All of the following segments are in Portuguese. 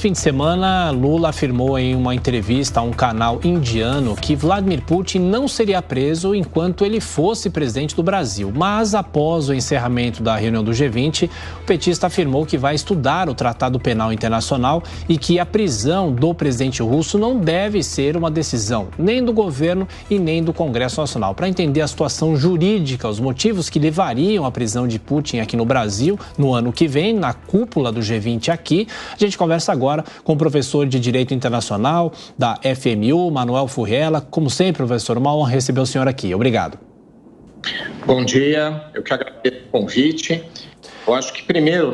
fim de semana, Lula afirmou em uma entrevista a um canal indiano que Vladimir Putin não seria preso enquanto ele fosse presidente do Brasil. Mas, após o encerramento da reunião do G20, o petista afirmou que vai estudar o Tratado Penal Internacional e que a prisão do presidente russo não deve ser uma decisão nem do governo e nem do Congresso Nacional. Para entender a situação jurídica, os motivos que levariam à prisão de Putin aqui no Brasil no ano que vem, na cúpula do G20 aqui, a gente conversa agora com o professor de Direito Internacional da FMU, Manuel Furrella. Como sempre, professor, uma honra receber o senhor aqui. Obrigado. Bom dia, eu que agradeço o convite. Eu acho que primeiro,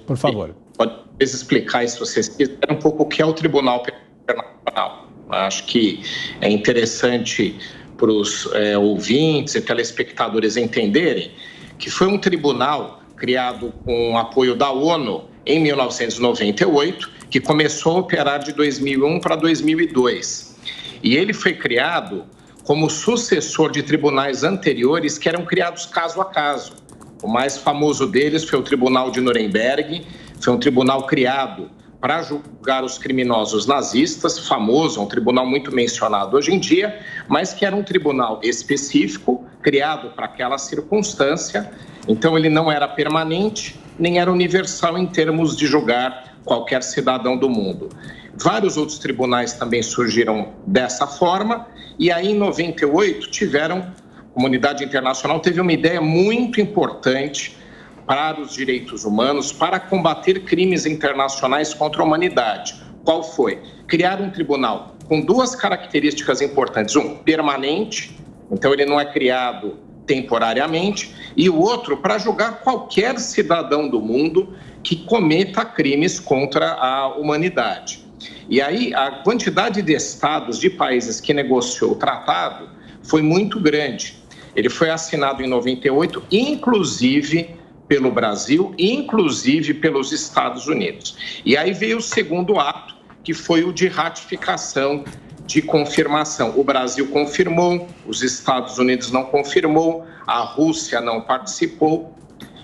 Por favor. Pode explicar, se vocês quiserem, um pouco o que é o Tribunal Penal Internacional. Eu acho que é interessante para os ouvintes e telespectadores entenderem que foi um tribunal criado com o apoio da ONU em 1998, que começou a operar de 2001 para 2002. E ele foi criado como sucessor de tribunais anteriores que eram criados caso a caso. O mais famoso deles foi o Tribunal de Nuremberg, foi um tribunal criado para julgar os criminosos nazistas, famoso, um tribunal muito mencionado hoje em dia, mas que era um tribunal específico, criado para aquela circunstância. Então, ele não era permanente, nem era universal em termos de julgar qualquer cidadão do mundo. Vários outros tribunais também surgiram dessa forma, e aí, em 98, a comunidade internacional teve uma ideia muito importante para os direitos humanos, para combater crimes internacionais contra a humanidade. Qual foi? Criar um tribunal com duas características importantes. Um, permanente, então ele não é criado temporariamente, e o outro, para julgar qualquer cidadão do mundo que cometa crimes contra a humanidade. E aí, a quantidade de estados, de países que negociou o tratado foi muito grande. Ele foi assinado em 98, inclusive pelo Brasil, inclusive pelos Estados Unidos. E aí veio o segundo ato, que foi o de ratificação, de confirmação. O Brasil confirmou, os Estados Unidos não confirmou, a Rússia não participou.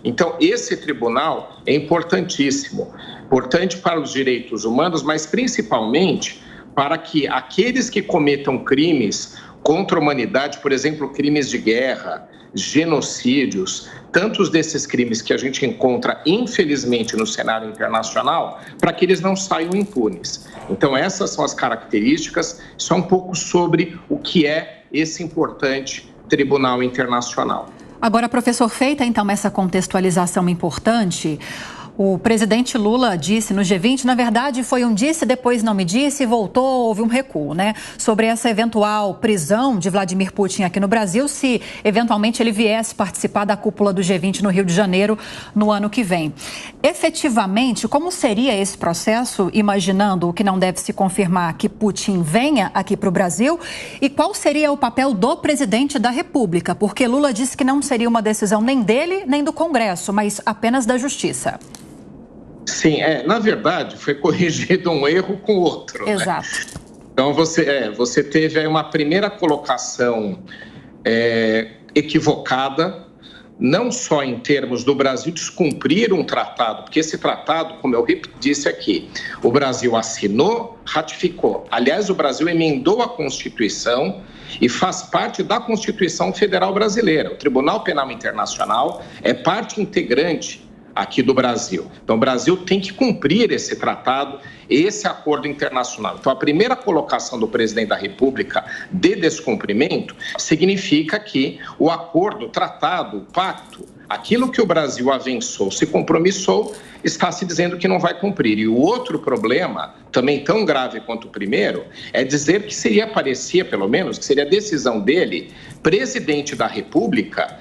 Então, esse tribunal é importantíssimo, importante para os direitos humanos, mas principalmente para que aqueles que cometam crimes contra a humanidade, por exemplo, crimes de guerra, genocídios, tantos desses crimes que a gente encontra, infelizmente, no cenário internacional, para que eles não saiam impunes. Então, essas são as características, só um pouco sobre o que é esse importante Tribunal Internacional. Agora, professor, feita então essa contextualização importante, o presidente Lula disse no G20, na verdade foi um disse, depois não me disse, voltou, houve um recuo, sobre essa eventual prisão de Vladimir Putin aqui no Brasil, se eventualmente ele viesse participar da cúpula do G20 no Rio de Janeiro no ano que vem. Efetivamente, como seria esse processo, imaginando o que não deve se confirmar que Putin venha aqui para o Brasil, e qual seria o papel do presidente da República? Porque Lula disse que não seria uma decisão nem dele, nem do Congresso, mas apenas da Justiça. Sim, na verdade, foi corrigido um erro com o outro. Exato. Então, você teve aí uma primeira colocação equivocada, não só em termos do Brasil descumprir um tratado, porque esse tratado, como eu disse aqui, o Brasil assinou, ratificou. Aliás, o Brasil emendou a Constituição e faz parte da Constituição Federal Brasileira. O Tribunal Penal Internacional é parte integrante aqui do Brasil. Então, o Brasil tem que cumprir esse tratado, esse acordo internacional. Então, a primeira colocação do presidente da República de descumprimento significa que o acordo, o tratado, o pacto, aquilo que o Brasil avançou, se compromissou, está se dizendo que não vai cumprir. E o outro problema, também tão grave quanto o primeiro, é dizer que parecia pelo menos, que seria a decisão dele, presidente da República,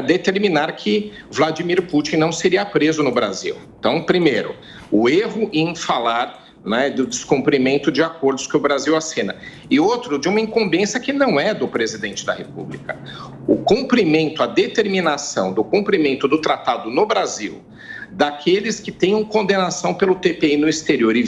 determinar que Vladimir Putin não seria preso no Brasil. Então, primeiro, o erro em falar do descumprimento de acordos que o Brasil assina. E outro, de uma incumbência que não é do presidente da República. O cumprimento, a determinação do cumprimento do tratado no Brasil, daqueles que tenham condenação pelo TPI no exterior e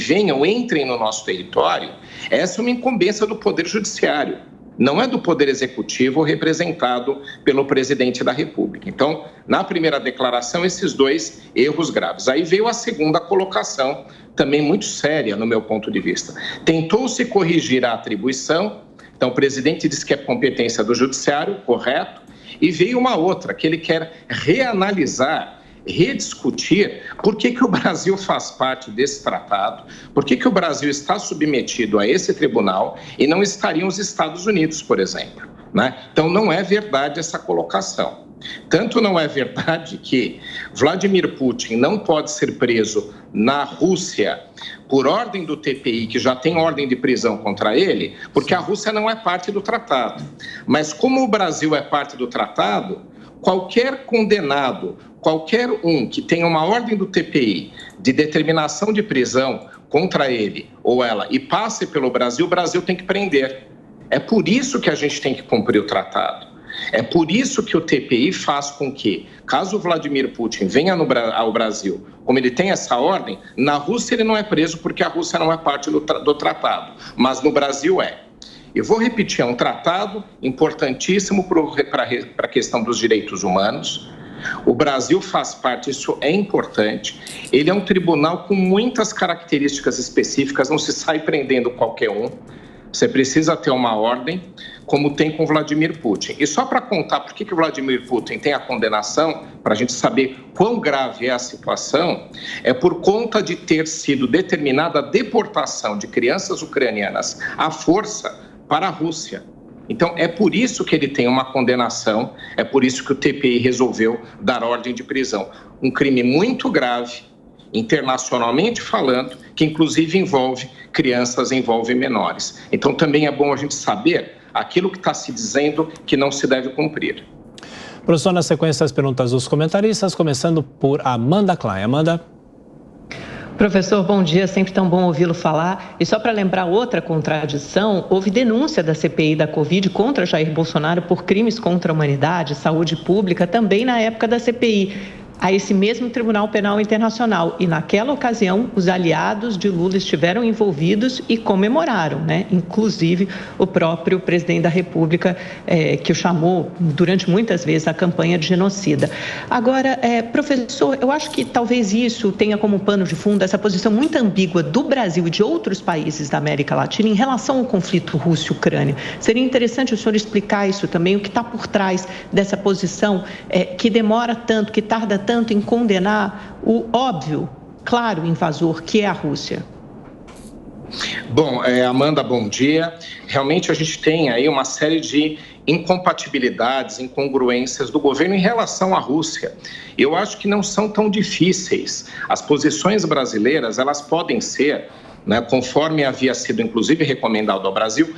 entrem no nosso território, essa é uma incumbência do Poder Judiciário. não é do Poder Executivo representado pelo Presidente da República. Então, na primeira declaração, esses dois erros graves. Aí veio a segunda colocação, também muito séria no meu ponto de vista. Tentou-se corrigir a atribuição, então o presidente disse que é competência do Judiciário, correto, e veio uma outra, que ele quer reanalisar, rediscutir por que o Brasil faz parte desse tratado, por que o Brasil está submetido a esse tribunal e não estariam os Estados Unidos, por exemplo, né? Então, não é verdade essa colocação. Tanto não é verdade que Vladimir Putin não pode ser preso na Rússia por ordem do TPI, que já tem ordem de prisão contra ele, porque a Rússia não é parte do tratado. Mas como o Brasil é parte do tratado, qualquer condenado, qualquer um que tenha uma ordem do TPI de determinação de prisão contra ele ou ela e passe pelo Brasil, o Brasil tem que prender. É por isso que a gente tem que cumprir o tratado. É por isso que o TPI faz com que, caso o Vladimir Putin venha ao Brasil, como ele tem essa ordem, na Rússia ele não é preso porque a Rússia não é parte do tratado, mas no Brasil é. Eu vou repetir, é um tratado importantíssimo para a questão dos direitos humanos. O Brasil faz parte, isso é importante. Ele é um tribunal com muitas características específicas, não se sai prendendo qualquer um. Você precisa ter uma ordem, como tem com Vladimir Putin. E só para contar por que o Vladimir Putin tem a condenação, para a gente saber quão grave é a situação, é por conta de ter sido determinada a deportação de crianças ucranianas à força para a Rússia. Então, é por isso que ele tem uma condenação, é por isso que o TPI resolveu dar ordem de prisão. Um crime muito grave, internacionalmente falando, que inclusive envolve crianças, envolve menores. Então, também é bom a gente saber aquilo que está se dizendo que não se deve cumprir. Professor, na sequência das perguntas dos comentaristas, começando por Amanda Klein. Amanda. Professor, bom dia, sempre tão bom ouvi-lo falar. E só para lembrar outra contradição, houve denúncia da CPI da Covid contra Jair Bolsonaro por crimes contra a humanidade, saúde pública, também na época da CPI, a esse mesmo Tribunal Penal Internacional. E naquela ocasião, os aliados de Lula estiveram envolvidos e comemoraram, né? Inclusive o próprio presidente da República, que o chamou durante muitas vezes a campanha de genocida. Agora, professor, eu acho que talvez isso tenha como pano de fundo essa posição muito ambígua do Brasil e de outros países da América Latina em relação ao conflito Rússia-Ucrânia. Seria interessante o senhor explicar isso também, o que está por trás dessa posição que demora tanto, que tarda tanto em condenar o óbvio, claro, invasor, que é a Rússia. Bom, Amanda, bom dia. Realmente a gente tem aí uma série de incompatibilidades, incongruências do governo em relação à Rússia. Eu acho que não são tão difíceis. As posições brasileiras, elas podem ser, né, conforme havia sido inclusive recomendado ao Brasil,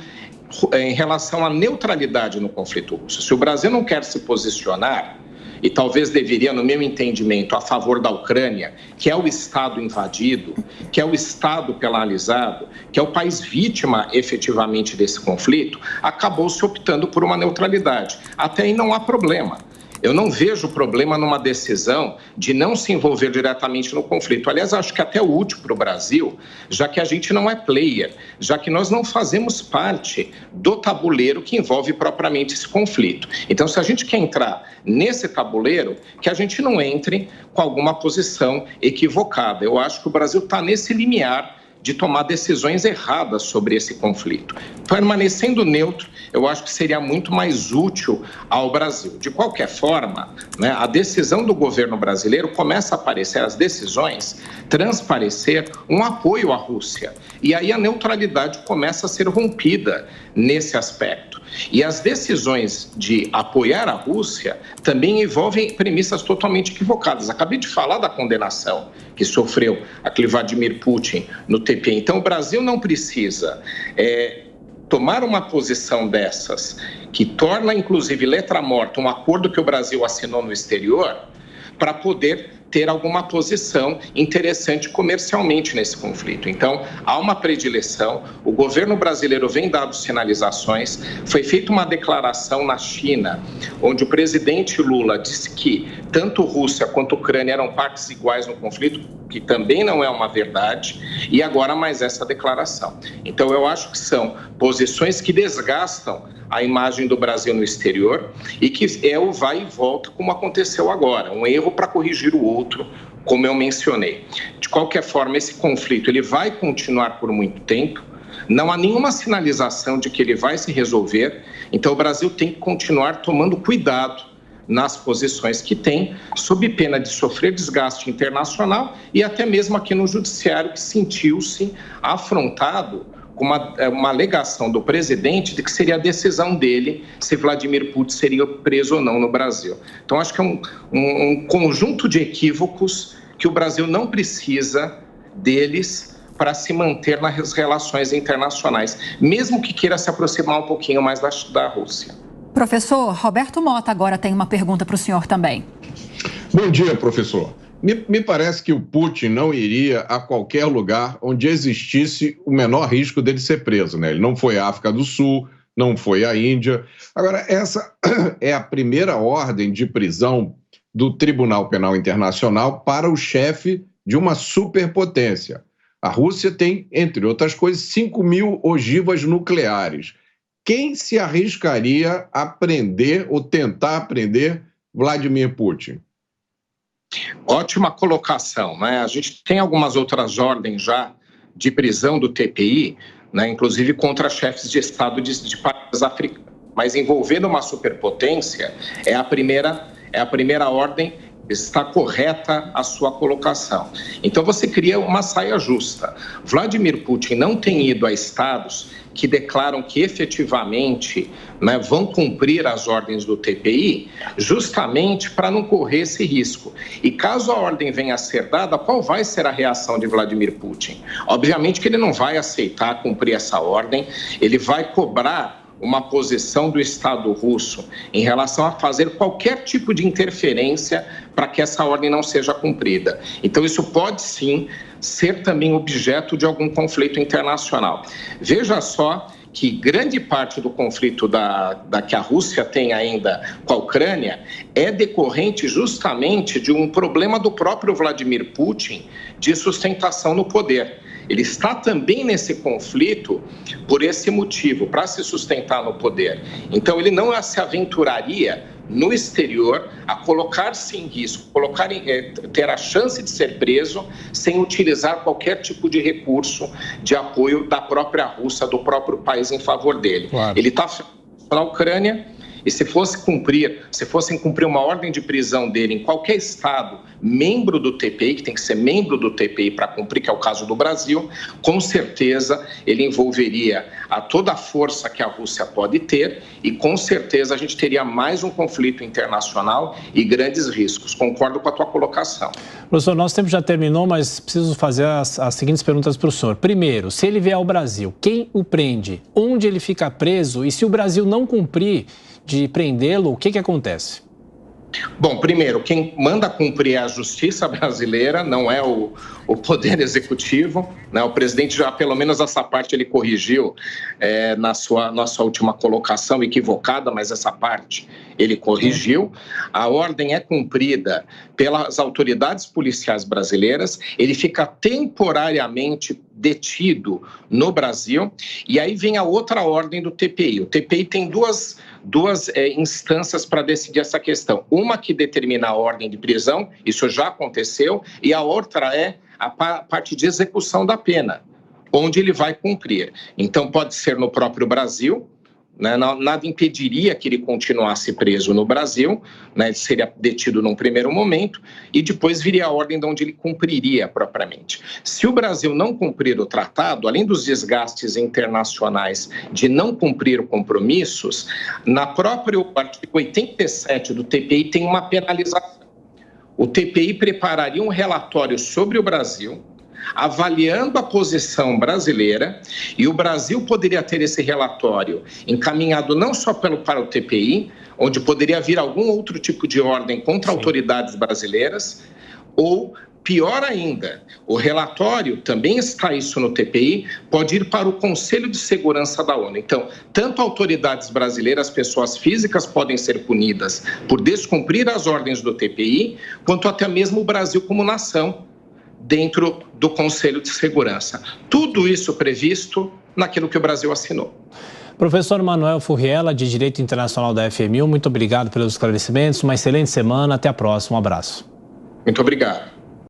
em relação à neutralidade no conflito russo. Se o Brasil não quer se posicionar, e talvez deveria, no meu entendimento, a favor da Ucrânia, que é o Estado invadido, que é o Estado penalizado, que é o país vítima efetivamente desse conflito, acabou se optando por uma neutralidade. Até aí não há problema. Eu não vejo problema numa decisão de não se envolver diretamente no conflito. Aliás, acho que até útil para o Brasil, já que a gente não é player, já que nós não fazemos parte do tabuleiro que envolve propriamente esse conflito. Então, se a gente quer entrar nesse tabuleiro, que a gente não entre com alguma posição equivocada. Eu acho que o Brasil está nesse limiar de tomar decisões erradas sobre esse conflito. Permanecendo neutro, eu acho que seria muito mais útil ao Brasil. De qualquer forma, né, a decisão do governo brasileiro começa a aparecer, as decisões, transparecer um apoio à Rússia. E aí a neutralidade começa a ser rompida nesse aspecto. E as decisões de apoiar a Rússia também envolvem premissas totalmente equivocadas. Acabei de falar da condenação que sofreu aquele Vladimir Putin no TPI. Então, o Brasil não precisa tomar uma posição dessas, que torna, inclusive, letra morta um acordo que o Brasil assinou no exterior, para poder ter alguma posição interessante comercialmente nesse conflito. Então, há uma predileção, o governo brasileiro vem dando sinalizações, foi feita uma declaração na China, onde o presidente Lula disse que tanto Rússia quanto Ucrânia eram partes iguais no conflito, que também não é uma verdade, e agora mais essa declaração. Então, eu acho que são posições que desgastam a imagem do Brasil no exterior e que é o vai e volta como aconteceu agora, um erro para corrigir o outro, como eu mencionei. De qualquer forma, esse conflito ele vai continuar por muito tempo, não há nenhuma sinalização de que ele vai se resolver, então o Brasil tem que continuar tomando cuidado nas posições que tem, sob pena de sofrer desgaste internacional e até mesmo aqui no judiciário, que sentiu-se afrontado com uma alegação do presidente de que seria a decisão dele se Vladimir Putin seria preso ou não no Brasil. Então, acho que é um conjunto de equívocos que o Brasil não precisa deles para se manter nas relações internacionais, mesmo que queira se aproximar um pouquinho mais da Rússia. Professor, Roberto Mota agora tem uma pergunta para o senhor também. Bom dia, professor. Me parece que o Putin não iria a qualquer lugar onde existisse o menor risco dele ser preso, né? Ele não foi à África do Sul, não foi à Índia. Agora, essa é a primeira ordem de prisão do Tribunal Penal Internacional para o chefe de uma superpotência. A Rússia tem, entre outras coisas, 5.000 ogivas nucleares. Quem se arriscaria a prender ou tentar prender Vladimir Putin? Ótima colocação, né? A gente tem algumas outras ordens já de prisão do TPI, né? Inclusive contra chefes de Estado de países africanos. Mas envolvendo uma superpotência, é a primeira ordem, está correta a sua colocação. Então você cria uma saia justa. Vladimir Putin não tem ido a estados que declaram que efetivamente, né, vão cumprir as ordens do TPI, justamente para não correr esse risco. E caso a ordem venha a ser dada, qual vai ser a reação de Vladimir Putin? Obviamente que ele não vai aceitar cumprir essa ordem, ele vai cobrar uma posição do Estado russo em relação a fazer qualquer tipo de interferência para que essa ordem não seja cumprida. Então, isso pode, sim, ser também objeto de algum conflito internacional. Veja só que grande parte do conflito que a Rússia tem ainda com a Ucrânia é decorrente justamente de um problema do próprio Vladimir Putin de sustentação no poder. Ele está também nesse conflito por esse motivo, para se sustentar no poder. Então, ele não se aventuraria no exterior a colocar-se em risco, ter a chance de ser preso sem utilizar qualquer tipo de recurso de apoio da própria Rússia, do próprio país em favor dele. Claro. Ele está na Ucrânia. E se fossem cumprir uma ordem de prisão dele em qualquer estado membro do TPI, que tem que ser membro do TPI para cumprir, que é o caso do Brasil, com certeza ele envolveria toda a força que a Rússia pode ter e com certeza a gente teria mais um conflito internacional e grandes riscos. Concordo com a tua colocação. Professor, nosso tempo já terminou, mas preciso fazer as seguintes perguntas para o senhor. Primeiro, se ele vier ao Brasil, quem o prende? Onde ele fica preso? E se o Brasil não cumprir de prendê-lo, o que acontece? Bom, primeiro, quem manda cumprir é a justiça brasileira, não é o Poder Executivo, né? O presidente já, pelo menos essa parte, ele corrigiu na sua última colocação, equivocada, mas essa parte ele corrigiu. A ordem é cumprida pelas autoridades policiais brasileiras, ele fica temporariamente detido no Brasil, e aí vem a outra ordem do TPI. O TPI tem duas instâncias para decidir essa questão. Uma que determina a ordem de prisão, isso já aconteceu, e a outra é a parte de execução da pena, onde ele vai cumprir. Então, pode ser no próprio Brasil, né? Nada impediria que ele continuasse preso no Brasil, né? Ele seria detido num primeiro momento e depois viria a ordem de onde ele cumpriria propriamente. Se o Brasil não cumprir o tratado, além dos desgastes internacionais de não cumprir compromissos, na própria artigo 87 do TPI tem uma penalização. O TPI prepararia um relatório sobre o Brasil, avaliando a posição brasileira, e o Brasil poderia ter esse relatório encaminhado não só para o TPI, onde poderia vir algum outro tipo de ordem contra autoridades brasileiras, ou, pior ainda, o relatório, também está isso no TPI, pode ir para o Conselho de Segurança da ONU. Então, tanto autoridades brasileiras, pessoas físicas podem ser punidas por descumprir as ordens do TPI, quanto até mesmo o Brasil como nação dentro do Conselho de Segurança. Tudo isso previsto naquilo que o Brasil assinou. Professor Manuel Furriela, de Direito Internacional da FMU, muito obrigado pelos esclarecimentos, uma excelente semana, até a próxima, um abraço. Muito obrigado.